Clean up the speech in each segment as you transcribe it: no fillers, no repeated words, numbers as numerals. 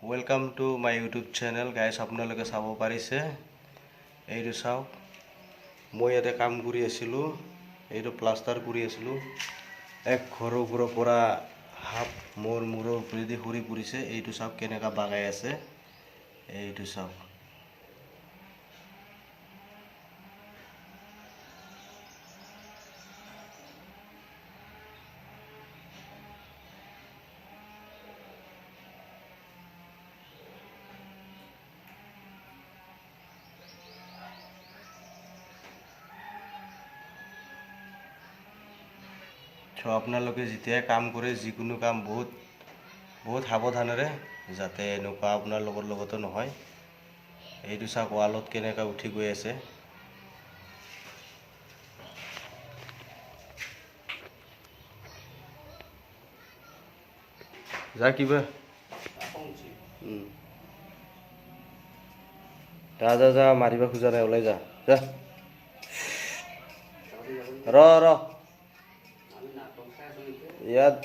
Welcome to my YouTube channel guys. আপোনালোকে চাব পাৰিছে এইটো চাওক মই ইয়াতে কাম কৰি আছিলো এইটো প্লাষ্টাৰ কৰি আছিলো এক ঘৰৰ ওপৰৰ পৰা হাফ মূৰৰ ওপৰেদি ঘূৰি পৰিছে এইটো চাওক কেনেকা বাগাই আছে এইটো চাওক তো আপোনালোকে যেতিয়া কাম কৰে যিকোনো কাম বহুত সাৱধানেৰে যাতে এনেকুৱা আপোনালোকৰ লগতো নহয় এইটো চাওক ৱালত কেনেকা উঠি গৈ আছে যা কিবা যা মাৰিবা খোজা নাই ওলাই যা যা ৰ ইয়াত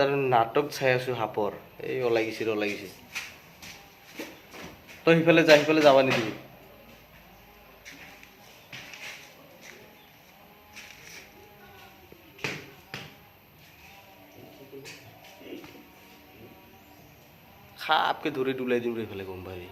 আৰু নাটক চাই আছো সাপৰ এই ওলাই গৈছে তই সিফালে যাবা নিদিবি সাপকে ধৰি ওলাই দিম এইফালে গম পাবি